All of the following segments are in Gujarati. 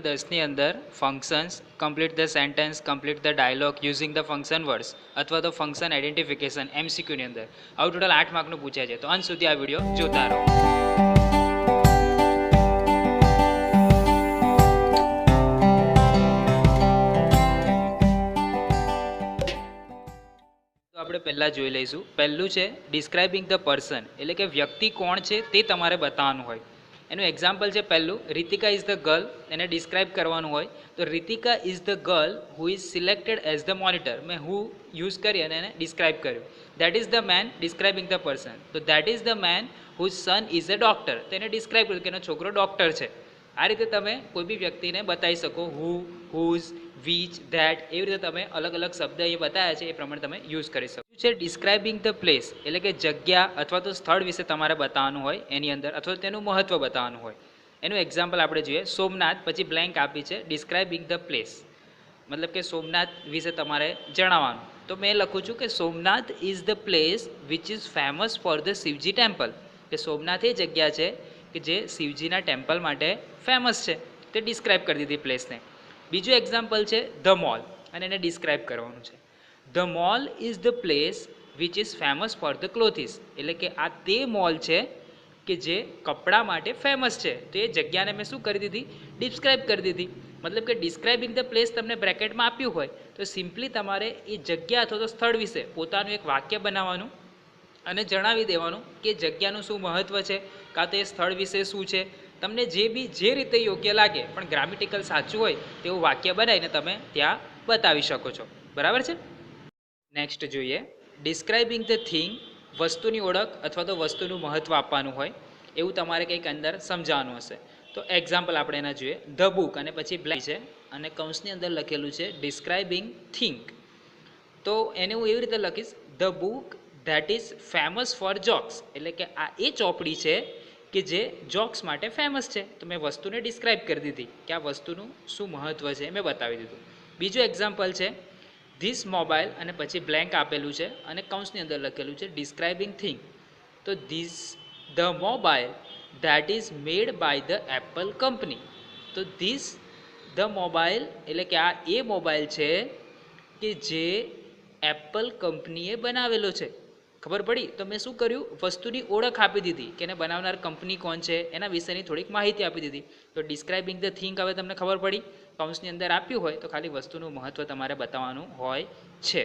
10ની અંદર functions, complete the sentence, complete the dialogue using the function words અથવા તો ફંક્શન આઈડેન્ટિફિકેશન MCQની અંદર આવું ટોટલ 8 માર્કનું પૂછાય છે. તો અંત સુધી આ વિડીયો જોતા રહો. તો આપણે પહેલાં જોઈ લઈશું. પહેલું છે ડિસ્ક્રાઇબિંગ ધ પર્સન, એટલે કે વ્યક્તિ કોણ છે તે તમારે બતાવવાનું હોય. એનું એક્ઝામ્પલ છે પહેલું, રીતિકા ઇઝ ધ ગર્લ. એને ડિસ્ક્રાઇબ કરવાનું હોય તો Ritika is the girl who is selected as the monitor. મેં હુ યુઝ કરી અને એને ડિસ્ક્રાઇબ કર્યું. That is the man, describing the person. તો that is the man whose son is a doctor. તો એને ડિસ્ક્રાઇબ કર્યું કે એનો છોકરો ડૉક્ટર છે. આ રીતે તમે કોઈ બી વ્યક્તિને બતાવી શકો. હુ, હુઝ, વિચ, ધેટ, એવી રીતે તમે અલગ અલગ શબ્દ એ બતાવ્યા છે એ પ્રમાણે તમે યુઝ કરી શકો. છે ડિસ્ક્રાઇબિંગ ધ પ્લેસ, એટલે કે જગ્યા અથવા તો સ્થળ વિશે તમારે બતાવવાનું હોય એની અંદર, અથવા તેનું મહત્ત્વ બતાવવાનું હોય. એનું એક્ઝામ્પલ આપણે જોઈએ. સોમનાથ, પછી બ્લેન્ક આપી છે ડિસ્ક્રાઇબિંગ ધ પ્લેસ, મતલબ કે સોમનાથ વિશે તમારે જણાવવાનું. તો મેં લખું છું કે Somnath is the place which is famous for the Shivji temple. કે સોમનાથ એ જગ્યા છે કે જે શિવજીના ટેમ્પલ માટે ફેમસ છે. તે ડિસ્ક્રાઇબ કરી દીધી પ્લેસને. બીજું એક્ઝામ્પલ છે ધ મોલ, અને એને ડિસ્ક્રાઇબ કરવાનું છે. The mall is the place which is famous for the clothes. એટલે કે આ તે મોલ છે કે જે કપડાં માટે ફેમસ છે. તો એ જગ્યાને મેં શું કરી દીધી? ડિસ્ક્રાઇબ કરી દીધી. મતલબ કે ડિસ્ક્રાઇબિંગ ધ પ્લેસ તમને બ્રેકેટમાં આપ્યું હોય તો સિમ્પલી તમારે એ જગ્યા અથવા તો સ્થળ વિશે પોતાનું એક વાક્ય બનાવવાનું અને જણાવી દેવાનું કે જગ્યાનું શું મહત્ત્વ છે, કાં તો એ સ્થળ વિશે શું છે. તમને જે રીતે યોગ્ય લાગે પણ ગ્રામેટિકલ સાચું હોય તેવું વાક્ય બનાવીને તમે ત્યાં બતાવી શકો છો. બરાબર છે. નેક્સ્ટ જોઈએ ડિસ્ક્રાઇબિંગ ધ થિંગ. વસ્તુની ઓળખ અથવા તો વસ્તુનું મહત્ત્વ આપવાનું હોય એવું તમારે કંઈક અંદર સમજાવવાનું હશે. તો એક્ઝામ્પલ આપણે એના જોઈએ. ધ બુક અને પછી બ્લેન્ક છે અને કૌંસની અંદર લખેલું છે ડિસ્ક્રાઇબિંગ થિંગ. તો એને હું એવી રીતે લખીશ, the book that is famous four jokes. એટલે કે આ એ ચોપડી છે કે જે જોક્સ માટે ફેમસ છે. તો મેં વસ્તુને ડિસ્ક્રાઇબ કરી દીધી કે આ વસ્તુનું શું મહત્ત્વ છે મેં બતાવી દીધું. બીજું એક્ઝામ્પલ છે ધીસ મોબાઈલ અને પછી બ્લેન્ક આપેલું છે અને કૌંસની અંદર લખેલું છે ડિસ્ક્રાઇબિંગ થિંગ. તો this the mobile that is made by the Apple company. તો ધીસ ધ મોબાઈલ એટલે કે આ એ મોબાઈલ છે કે જે એપલ કંપનીએ બનાવેલો છે. ખબર પડી? તો મેં શું કર્યું? વસ્તુની ઓળખ આપી દીધી કે એને બનાવનાર કંપની કોણ છે એના વિશેની થોડીક માહિતી આપી દીધી. તો ડિસ્ક્રાઇબિંગ ધ થિંગ હવે તમને ખબર પડી. કૌંસની અંદર આપ્યું હોય તો ખાલી વસ્તુનું મહત્ત્વ તમારે બતાવવાનું હોય છે.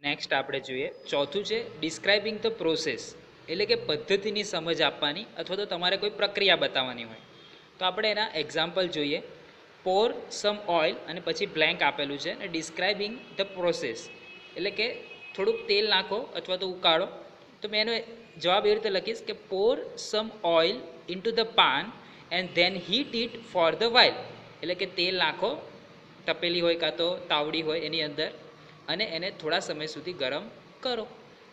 નેક્સ્ટ આપણે જોઈએ ચોથું છે ડિસ્ક્રાઇબિંગ ધ પ્રોસેસ, એટલે કે પદ્ધતિની સમજ આપવાની અથવા તો તમારે કોઈ પ્રક્રિયા બતાવવાની હોય. તો આપણે એના એક્ઝામ્પલ જોઈએ. પોર સમ ઓઇલ અને પછી બ્લેન્ક આપેલું છે અને ડિસ્ક્રાઇબિંગ ધ પ્રોસેસ, એટલે કે થોડુંક તેલ નાખો અથવા તો ઉકાળો. તો મેં એનો જવાબ એવી રીતે લખીશ કે pour some oil into the pan and then heat it for the while. એટલે કે તેલ નાખો, તપેલી હોય કાં તો તાવડી હોય એની અંદર, અને એને થોડા સમય સુધી ગરમ કરો.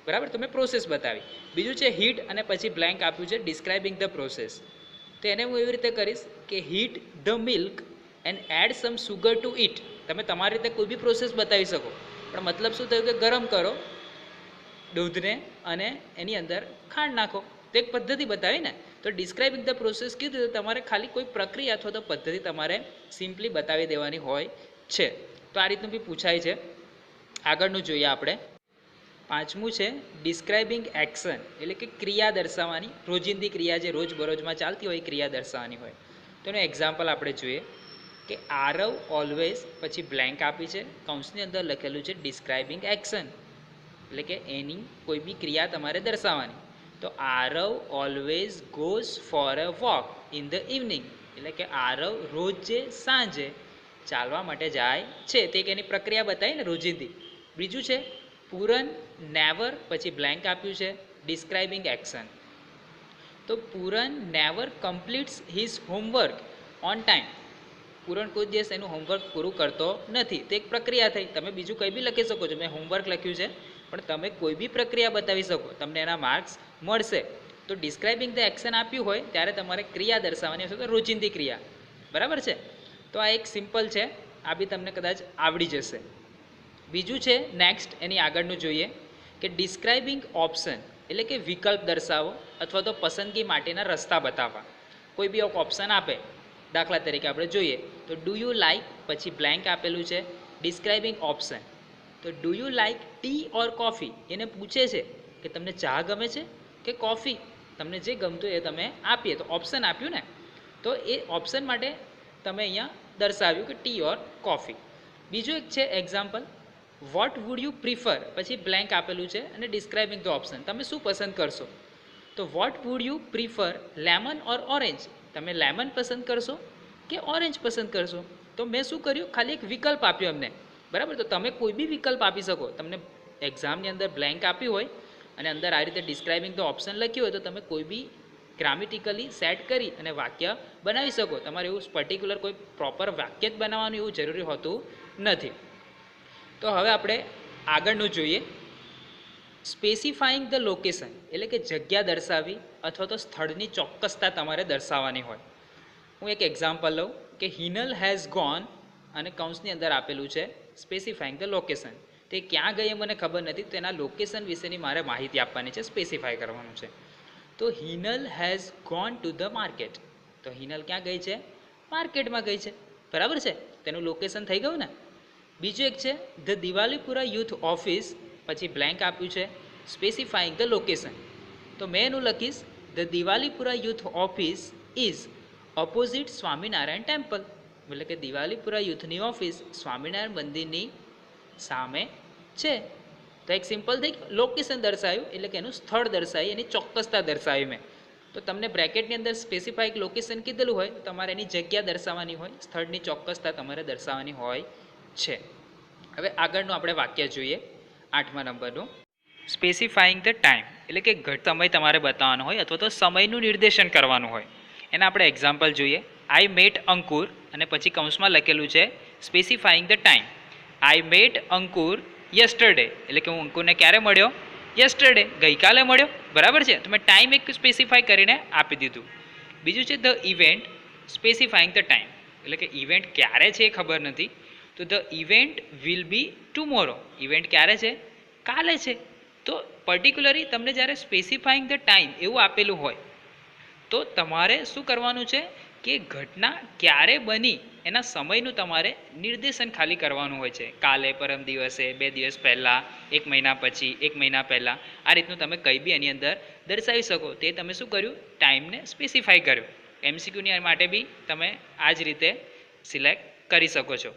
બરાબર? તો મેં પ્રોસેસ બતાવી. બીજું છે હીટ અને પછી બ્લેન્ક આપ્યું છે ડિસ્ક્રાઇબિંગ ધ પ્રોસેસ. તો એને હું એવી રીતે કરીશ કે heat the milk and add some sugar to it. તમે તમારી રીતે કોઈ બી પ્રોસેસ બતાવી શકો, પણ મતલબ શું થયું કે ગરમ કરો દૂધને અને એની અંદર ખાંડ નાખો. તો એક પદ્ધતિ બતાવી ને. તો ડિસ્ક્રાઇબિંગ ધ પ્રોસેસ કીધું તો તમારે ખાલી કોઈ પ્રક્રિયા અથવા તો પદ્ધતિ તમારે સિમ્પલી બતાવી દેવાની હોય છે. તો આ રીતનું બી પૂછાય છે. આગળનું જોઈએ આપણે. પાંચમું છે ડિસ્ક્રાઇબિંગ એક્શન, એટલે કે ક્રિયા દર્શાવવાની. રોજિંદી ક્રિયા જે રોજબરોજમાં ચાલતી હોય એ ક્રિયા દર્શાવવાની હોય. તો એનું એક્ઝામ્પલ આપણે જોઈએ કે આરવ ઓલવેઝ પછી બ્લેન્ક આપી છે, કૌંસની અંદર લખેલું છે ડિસ્ક્રાઇબિંગ એક્શન, એટલે કે એની કોઈ બી ક્રિયા તમારે દર્શાવવાની. તો Aarav always goes four a walk in the evening. એટલે કે આરવ રોજે સાંજે ચાલવા માટે જાય છે. તે એક એની પ્રક્રિયા બતાવી ને રોજિંદી. બીજું છે પૂરન નેવર પછી બ્લેન્ક આપ્યું છે ડિસ્ક્રાઇબિંગ એક્શન. તો Puran never completes his homework on time. Puran કોઈ દિવસ એનું હોમવર્ક પૂરું કરતો નથી. તે એક પ્રક્રિયા થઈ. તમે બીજું કંઈ બી લખી શકો છો. મેં હોમવર્ક લખ્યું છે, પણ તમે કોઈ બી પ્રક્રિયા બતાવી શકો, તમને એના માર્ક્સ મળશે. તો ડિસ્ક્રાઇબિંગ ધ એક્શન આપ્યું હોય ત્યારે તમારે ક્રિયા દર્શાવવાની હશે, તો રોજિંદી ક્રિયા. બરાબર છે? તો આ એક સિમ્પલ છે, આ બી તમને કદાચ આવડી જશે. બીજું છે નેક્સ્ટ એની આગળનું જોઈએ કે ડિસ્ક્રાઇબિંગ ઓપ્શન, એટલે કે વિકલ્પ દર્શાવો અથવા તો પસંદગી માટેના રસ્તા બતાવવા. કોઈ બી એક ઓપ્શન આપે, દાખલા તરીકે આપણે જોઈએ તો ડુ યુ લાઇક પછી બ્લેન્ક આપેલું છે ડિસ્ક્રાઇબિંગ ઓપ્શન. તો do you like tea or coffee એને પૂછે છે કે તમને ચા ગમે છે કે કોફી, તમને જે ગમતું એ તમે આપીએ તો ઓપ્શન આપ્યું ને, તો એ ઓપ્શન માટે તમે અહીંયા દર્શાવ્યું કે ટી ઓર કોફી. બીજું એક છે example, what would you prefer પછી બ્લેન્ક આપેલું છે અને ડિસ્ક્રાઇબિંગ ધ ઓપ્શન, તમે શું પસંદ કરશો. તો what would you prefer lemon or orange, તમે લેમન પસંદ કરશો કે ઓરેન્જ પસંદ કરશો. તો મેં શું કર્યું, ખાલી એક વિકલ્પ આપ્યો અમને, બરાબર. તો તમે કોઈ બી વિકલ્પ આપી શકો, તમને એક્ઝામની અંદર બ્લેન્ક આપ્યું હોય અને અંદર આ રીતે ડિસ્ક્રાઇબિંગ ધ ઓપ્શન લખ્યું હોય તો તમે કોઈ બી ગ્રામેટિકલી સેટ કરી અને વાક્ય બનાવી શકો. તમારે એવું પર્ટિક્યુલર કોઈ પ્રોપર વાક્ય જ બનાવવાનું એવું જરૂરી હોતું નથી. તો હવે આપણે આગળનું જોઈએ, સ્પેસિફાઈંગ ધ લોકેશન એટલે કે જગ્યા દર્શાવી અથવા તો સ્થળની ચોક્કસતા તમારે દર્શાવવાની હોય. હું એક એક્ઝામ્પલ લઉં કે હિનલ હેઝ ગોન અને કૌંસની અંદર આપેલું છે સ્પેસિફાઈંગ ધ લોકેશન. તે ક્યાં ગઈ મને ખબર નથી, તો એના લોકેશન વિશેની મારે માહિતી આપવાની છે, સ્પેસિફાઈ કરવાનું છે. તો Hinal has gone to the market, તો હિનલ ક્યાં ગઈ છે, માર્કેટમાં ગઈ છે, બરાબર છે, તેનું લોકેશન થઈ ગયું ને. બીજું એક છે ધ દિવાલીપુરા યુથ ઓફિસ પછી બ્લેન્ક આપ્યું છે સ્પેસિફાઈંગ ધ લોકેશન. તો મેં એનું લખીશ the Diwalipura youth office is opposite Swaminarayan temple, એટલે કે દિવાલીપુરા યુથની ઓફિસ સ્વામિનારાયણ મંદિરની સામે છે. તો એક સિમ્પલ થઈ લોકેશન દર્શાવ્યું એટલે કે એનું સ્થળ દર્શાવી, એની ચોક્કસતા દર્શાવી મેં. તો તમને બ્રેકેટની અંદર સ્પેસિફાઈક લોકેશન કીધેલું હોય તો તમારે એની જગ્યા દર્શાવવાની હોય, સ્થળની ચોક્કસતા તમારે દર્શાવવાની હોય છે. હવે આગળનું આપણે વાક્ય જોઈએ 8મા નંબરનું, સ્પેસિફાઈંગ ધ ટાઈમ એટલે કે ઘટ સમય તમારે બતાવવાનો હોય અથવા તો સમયનું નિર્દેશન કરવાનું હોય. એના આપણે એક્ઝામ્પલ જોઈએ, આઈ મેટ અંકુર અને પછી કૌંસમાં લખેલું છે specifying the time. I met Ankur yesterday એટલે કે હું અંકુરને ક્યારે મળ્યો, યસ્ટરડે ગઈકાલે મળ્યો, બરાબર છે. તો મેં ટાઈમ એક સ્પેસિફાઈ કરીને આપી દીધું. બીજું છે the event specifying the time એટલે કે ઇવેન્ટ ક્યારે છે એ ખબર નથી, તો the event will be tomorrow, event ક્યારે છે, કાલે છે. તો પર્ટિક્યુલરલી તમને જ્યારે સ્પેસિફાઈંગ ધ ટાઈમ એવું આપેલું હોય તો તમારે શું કરવાનું છે કે ઘટના ક્યારે બની એના સમયનું તમારે નિર્દેશન ખાલી કરવાનું હોય છે. કાલે, પરમ દિવસે, 2 દિવસ પહેલાં, 1 મહિના પછી, 1 મહિના પહેલાં, આ રીતનું તમે કંઈ બી એની અંદર દર્શાવી શકો. તે તમે શું કર્યું, ટાઈમને સ્પેસિફાઈ કર્યો. MCQની માટે બી તમે આ જ રીતે સિલેક્ટ કરી શકો છો.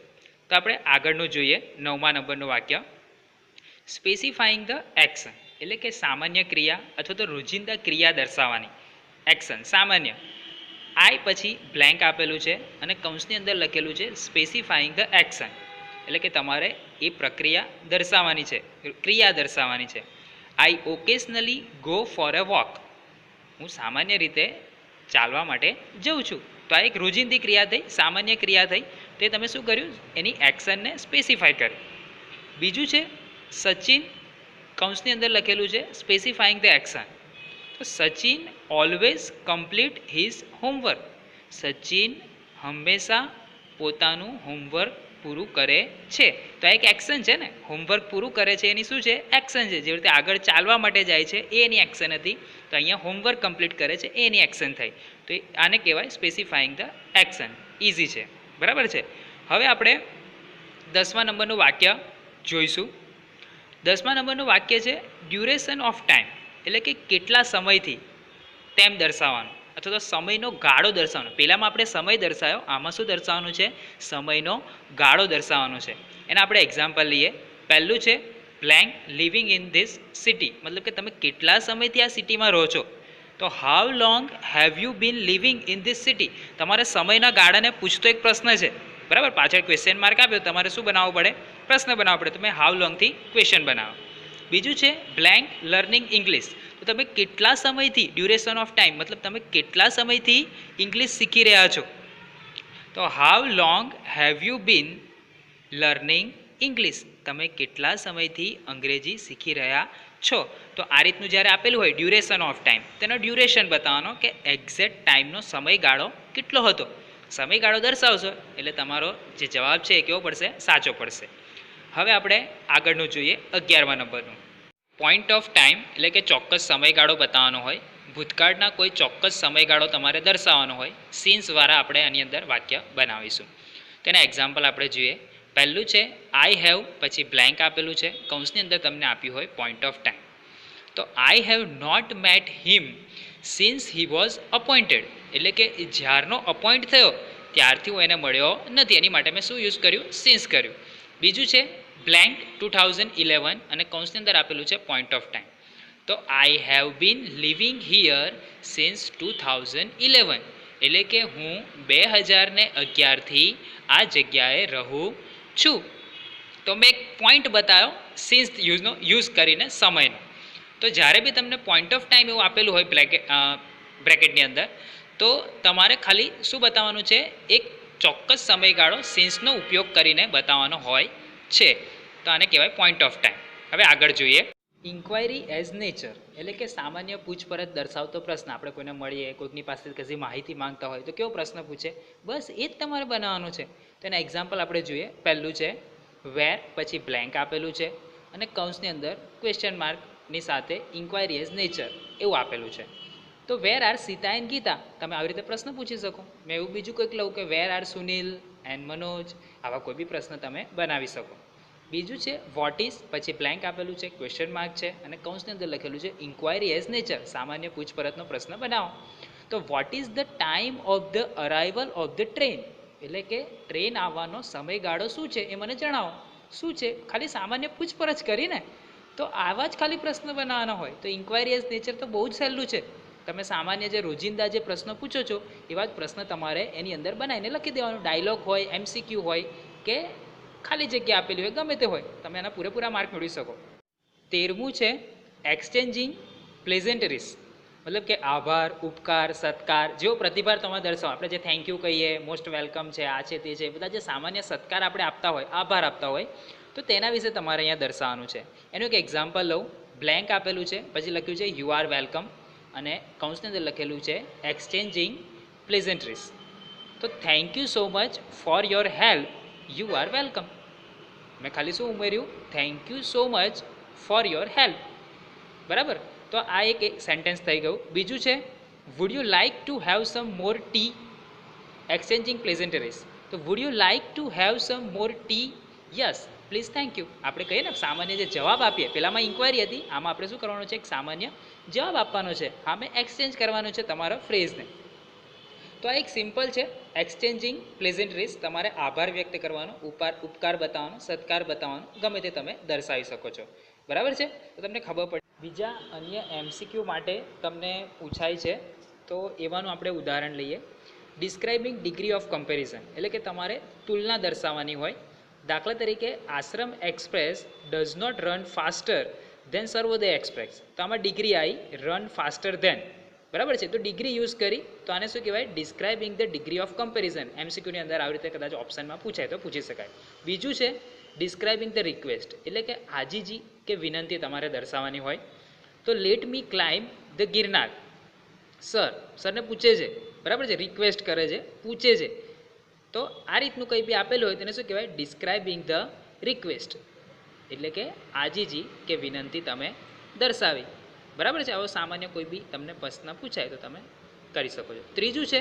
તો આપણે આગળનું જોઈએ 9મા નંબરનું વાક્ય, સ્પેસિફાઈંગ ધ એક્શન એટલે કે સામાન્ય ક્રિયા અથવા તો રોજિંદા ક્રિયા દર્શાવવાની. એક્શન સામાન્ય, આઈ પછી બ્લેન્ક આપેલું છે અને કૌંસની અંદર લખેલું છે સ્પેસિફાઈંગ ધ એક્શન એટલે કે તમારે એ પ્રક્રિયા દર્શાવવાની છે, ક્રિયા દર્શાવવાની છે. I occasionally go for a walk, હું સામાન્ય રીતે ચાલવા માટે જઉં છું. તો આ એક રોજિંદી ક્રિયા થઈ, સામાન્ય ક્રિયા થઈ. તે તમે શું કર્યું, એની એક્શનને સ્પેસિફાઈ કર્યું. બીજું છે સચિન, કૌંસની અંદર લખેલું છે સ્પેસિફાઈંગ ધ એક્શન. તો Sachin always complete his homework, Sachin હંમેશા પોતાનું હોમવર્ક પૂરું કરે છે. તો આ એક એક્શન છે ને, હોમવર્ક પૂરું કરે છે એની શું છે, એક્શન છે. જેવી રીતે આગળ ચાલવા માટે જાય છે એ એની એક્શન હતી, તો અહીંયા હોમવર્ક કમ્પ્લીટ કરે છે એ એની એક્શન થઈ. તો આને કહેવાય સ્પેસિફાઈંગ ધ એક્શન. ઇઝી છે, બરાબર છે. હવે આપણે 10મા નંબરનું વાક્ય જોઈશું. 10મા નંબરનું વાક્ય છે ડ્યુરેશન ઓફ ટાઈમ એટલે કે કેટલા સમયથી તેમ દર્શાવવાનું અથવા તો સમયનો ગાળો દર્શાવવાનો. પહેલામાં આપણે સમય દર્શાવ્યો, આમાં શું દર્શાવવાનું છે, સમયનો ગાળો દર્શાવવાનો છે. એના આપણે એક્ઝામ્પલ લઈએ. પહેલું છે blank living in this city, મતલબ કે તમે કેટલા સમયથી આ સિટીમાં રહો છો. તો how long have you bin living in this city, તમારે સમયના ગાળાને પૂછતો એક પ્રશ્ન છે, બરાબર. પાછળ ક્વેશ્ચન માર્ક આપ્યો, તમારે શું બનાવવું પડે, પ્રશ્ન બનાવવો પડે. તમે હાઉ લોંગથી ક્વેશ્ચન બનાવો. બીજું છે બ્લેન્ક લર્નિંગ ઇંગ્લિશ, તો તમે કેટલા સમયથી, ડ્યુરેશન ઓફ ટાઈમ મતલબ તમે કેટલા સમયથી ઇંગ્લિશ શીખી રહ્યા છો. તો how long have you bin learning English, તમે કેટલા સમયથી અંગ્રેજી શીખી રહ્યા છો. તો આ રીતનું જ્યારે આપેલું હોય ડ્યુરેશન ઓફ ટાઈમ, તેનો ડ્યુરેશન બતાવવાનો કે એક્ઝેક્ટ ટાઈમનો સમયગાળો કેટલો હતો. સમયગાળો દર્શાવશો એટલે તમારો જે જવાબ છે એ કેવો પડશે, સાચો પડશે. હવે આપણે આગળનું જોઈએ 11મા નંબરનું, પોઈન્ટ ઓફ ટાઈમ એટલે કે ચોક્કસ સમયગાળો બતાવવાનો હોય. ભૂતકાળના કોઈ ચોક્કસ સમયગાળો તમારે દર્શાવવાનો હોય. સીન્સ દ્વારા આપણે આની અંદર વાક્ય બનાવીશું. તેના એક્ઝામ્પલ આપણે જોઈએ. પહેલું છે આઈ હેવ, પછી બ્લેન્ક આપેલું છે, કૌંસની અંદર તમને આપ્યું હોય પોઈન્ટ ઓફ ટાઈમ. તો I have not met him since he was appointed, એટલે કે જ્યારનો અપોઇન્ટ થયો ત્યારથી હું એને મળ્યો નથી, એની માટે મેં શું યુઝ કર્યું? સિન્સ કર્યું. બીજું છે બ્લેન્ક 2011 અને કૌંસની અંદર આપેલું છે પોઈન્ટ ઓફ ટાઈમ. તો I have been living here since 2011, એટલે કે હું 2011થી આ જગ્યાએ રહું છું. તો મેં એક પોઈન્ટ બતાવ્યો સિન્સ યુઝ કરીને સમયનો. તો જ્યારે બી તમને પોઈન્ટ ઓફ ટાઈમ એવું આપેલું હોય બ્રેકેટની અંદર, તો તમારે ખાલી શું બતાવવાનું છે? એક ચોક્કસ સમયગાળો સિન્સનો ઉપયોગ કરીને બતાવવાનો હોય છે. તો આને કહેવાય પોઈન્ટ ઓફ ટાઈમ. હવે આગળ જોઈએ. ઇન્ક્વાયરી એઝ નેચર, એટલે કે સામાન્ય પૂછપરછ દર્શાવતો પ્રશ્ન. આપણે કોઈને મળીએ, કોઈકની પાસે કશી માહિતી માંગતા હોય તો કેવો પ્રશ્ન પૂછે? બસ એ જ તમારે બનાવવાનું છે. તો એના એક્ઝામ્પલ આપણે જોઈએ. પહેલું છે વેર, પછી બ્લેન્ક આપેલું છે અને કૌંસની અંદર ક્વેશ્ચન માર્કની સાથે ઇન્ક્વાયરી એઝ નેચર એવું આપેલું છે. તો where are Sita and Gita, તમે આવી રીતે પ્રશ્ન પૂછી શકો. મેં એવું બીજું કંઈક લઉં કે where are Sunil and Manoj, આવા કોઈ બી પ્રશ્ન તમે બનાવી શકો. બીજું છે વોટ ઇઝ, પછી બ્લેન્ક આપેલું છે, ક્વેશ્ચન માર્ક છે અને કૌંસની અંદર લખેલું છે ઇન્ક્વાયરી એઝ નેચર, સામાન્ય પૂછપરછનો પ્રશ્ન બનાવો. તો what is the time of the arrival of the train, એટલે કે ટ્રેન આવવાનો સમયગાળો શું છે એ મને જણાવો. શું છે? ખાલી સામાન્ય પૂછપરછ કરીને. તો આવા જ ખાલી પ્રશ્ન બનાવવાના હોય. તો ઇન્ક્વાયરી એઝ નેચર તો બહુ જ સહેલું છે. તમે સામાન્ય જે રોજિંદા જે પ્રશ્નો પૂછો છો એવા જ પ્રશ્ન તમારે એની અંદર બનાવીને લખી દેવાનું. ડાયલોગ હોય, એમસીક્યુ હોય કે ખાલી જગ્યા આપેલી હોય, ગમે તે હોય, તમે એના પૂરેપૂરા માર્ક મેળવી શકો. 13મું છે એક્સચેન્જિંગ પ્લેઝેન્ટરીઝ, મતલબ કે આભાર, ઉપકાર, સત્કાર જેવો પ્રતિભાર તમે દર્શાવો. આપણે જે થેન્ક યુ કહીએ, મોસ્ટ વેલકમ છે, આ છે તે છે, બધા જે સામાન્ય સત્કાર આપણે આપતા હોય, આભાર આપતા હોય, તો તેના વિશે તમારે અહીંયા દર્શાવવાનું છે. એનું એક એક્ઝામ્પલ લઉં. બ્લેન્ક આપેલું છે, પછી લખ્યું છે યુ આર વેલકમ અને કૌંસની અંદર લખેલું છે એક્સચેન્જિંગ પ્લેઝેન્ટરીઝ. તો thank you so much for your help, you are welcome. મેં ખાલી શું ઉમેર્યું? Thank you so much for your help. બરાબર? તો આ એક સેન્ટેન્સ થઈ ગયું. બીજું છે would you like to have some more tea, exchanging pleasantries. તો would you like to have some more tea? Yes please thank you. આપણે કહીએ ને સામાન્ય જે જવાબ આપીએ, પહેલામાં ઇન્ક્વાયરી હતી, આમાં આપણે શું કરવાનું છે? એક સામાન્ય જવાબ આપવાનો છે. આમે એક્સચેન્જ કરવાનું છે તમારા ફ્રેઝને. તો આ એક સિમ્પલ છે એક્સચેન્જિંગ પ્લેઝેન્ટરીઝ. તમારે આભાર વ્યક્ત કરવાનો, ઉપકાર બતાવવાનો, સત્કાર બતાવવાનો, ગમે તે તમે દર્શાવી શકો છો. બરાબર છે? તો તમને ખબર પડે. બીજા અન્ય એમસીક્યુ માટે તમને પૂછાય છે, તો એવાનું આપણે ઉદાહરણ લઈએ. ડિસ્ક્રાઇબિંગ ડિગ્રી ઓફ કમ્પેરિઝન, એટલે કે તમારે તુલના દર્શાવવાની હોય. દાખલા તરીકે Ashram express does not run faster than Sarvodaya express. તો આમાં ડિગ્રી આવી રન ફાસ્ટર ધેન. બરાબર છે? તો ડિગ્રી યુઝ કરી, તો આને શું કહેવાય? Describing the degree of comparison. એમસીક્યુની અંદર આવી રીતે કદાચ ઓપ્શનમાં પૂછાય તો પૂછી શકાય. બીજું છે ડિસ્ક્રાઇબિંગ ધ રિક્વેસ્ટ, એટલે કે આજીજી કે વિનંતી તમારે દર્શાવવાની હોય. તો let me climb the Girnar. સરને પૂછે છે, બરાબર છે? રિક્વેસ્ટ કરે છે, પૂછે છે. તો આ રીતનું કંઈ બી આપેલું હોય તેને શું કહેવાય? ડિસ્ક્રાઇબિંગ ધ રિક્વેસ્ટ, એટલે કે આજીજી કે વિનંતી તમે દર્શાવી. બરાબર છે? આવો સામાન્ય કોઈ બી તમને પ્રશ્ન પૂછાય તો તમે કરી શકો છો. ત્રીજું છે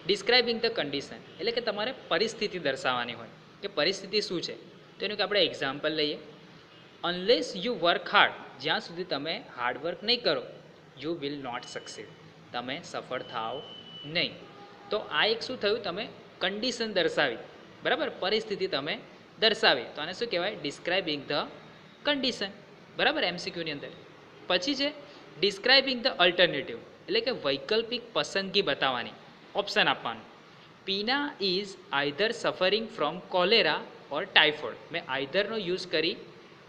ડિસ્ક્રાઇબિંગ ધ કન્ડિશન, એટલે કે તમારે પરિસ્થિતિ દર્શાવવાની હોય કે પરિસ્થિતિ શું છે. તો એનું કે આપણે એક્ઝામ્પલ લઈએ. અનલેસ યુ વર્ક હાર્ડ, જ્યાં સુધી તમે હાર્ડવર્ક નહીં કરો, યુ વિલ નોટ સક્સીડ, તમે સફળ થાવ નહીં. તો આ એક શું થયું? તમે કન્ડિશન દર્શાવી. બરાબર? પરિસ્થિતિ તમે દર્શાવી. તો આને શું કહેવાય? Describing the condition. બરાબર? એમસીક્યુની અંદર. પછી છે ડિસ્ક્રાઇબિંગ ધ અલ્ટરનેટિવ, એટલે કે વૈકલ્પિક પસંદગી બતાવવાની, ઓપ્શન આપવાનું. Pina is either suffering from cholera or typhoid. મેં આઈધરનો યુઝ કરી,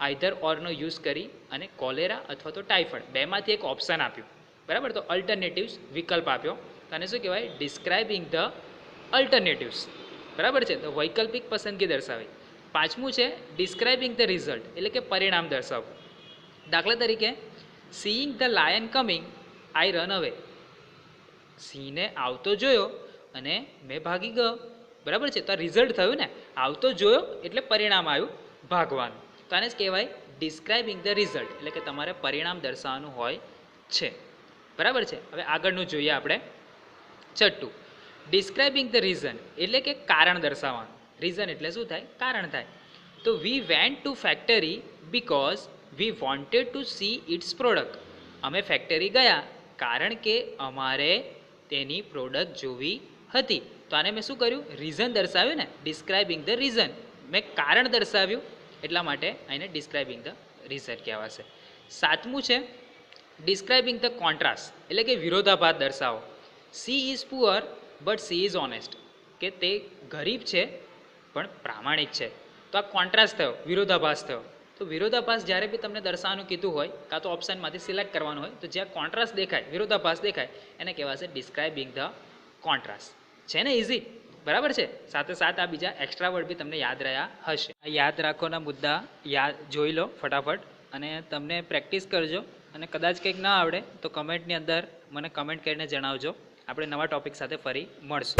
આઈધર ઓરનો યુઝ કરી અને કોલેરા અથવા તો ટાઇફોઇડ બેમાંથી એક ઓપ્શન આપ્યું. બરાબર? તો અલ્ટરનેટિવ્સ વિકલ્પ આપ્યો. તો આને શું કહેવાય? Describing the alternatives. બરાબર છે? તો વૈકલ્પિક પસંદગી દર્શાવી. પાંચમું છે ડિસ્ક્રાઇબિંગ ધ રિઝલ્ટ, એટલે કે પરિણામ દર્શાવવું. દાખલા તરીકે seeing the lion coming I run અવે. સિંહને આવતો જોયો અને મેં ભાગી ગયો. બરાબર છે? તો આ રિઝલ્ટ થયું ને. આવતો જોયો એટલે પરિણામ આવ્યું ભાગવાનું. તો આને જ કહેવાય ડિસ્ક્રાઇબિંગ ધ રિઝલ્ટ, એટલે કે તમારે પરિણામ દર્શાવવાનું હોય છે. બરાબર છે? હવે આગળનું જોઈએ આપણે. છઠ્ઠું ડિસ્ક્રાઇબિંગ ધ રીઝન, એટલે કે કારણ દર્શાવવાનું. રીઝન એટલે શું થાય? કારણ થાય. તો we went to factory because we wanted to see its product. અમે ફેક્ટરી ગયા કારણ કે અમારે તેની પ્રોડક્ટ જોવી હતી. તો આને મેં શું કર્યું? રીઝન દર્શાવ્યું ને, ડિસ્ક્રાઇબિંગ ધ રીઝન. મેં કારણ દર્શાવ્યું એટલા માટે આને ડિસ્ક્રાઇબિંગ ધ રીઝન કહેવાશે. સાતમું છે ડિસ્ક્રાઇબિંગ ધ કોન્ટ્રાસ્ટ, એટલે કે વિરોધાભાસ દર્શાવો. She is poor but she is honest, કે તે ગરીબ છે પણ પ્રામાણિક છે. તો આ કોન્ટ્રાસ્ટ થયો, વિરોધાભાસ થયો. તો વિરોધાભાસ જ્યારે બી તમને દર્શાવવાનું કીધું હોય કાં તો ઓપ્શનમાંથી સિલેક્ટ કરવાનું હોય, તો જ્યાં કોન્ટ્રાસ્ટ દેખાય, વિરોધાભાસ દેખાય, એને કહેવાશે ડિસ્ક્રાઇબિંગ ધ કોન્ટ્રાસ્ટ. છે ને ઇઝી? બરાબર છે. સાથે સાથ આ બીજા એક્સ્ટ્રા વર્ડ બી તમને યાદ રહ્યા હશે. આ યાદ રાખોના મુદ્દા યાદ જોઈ લો ફટાફટ, અને તમને પ્રેક્ટિસ કરજો. અને કદાચ કંઈક ના આવડે તો કમેન્ટની અંદર મને કમેન્ટ કરીને જણાવજો. આપણે નવા ટૉપિક સાથે ફરી મળશું.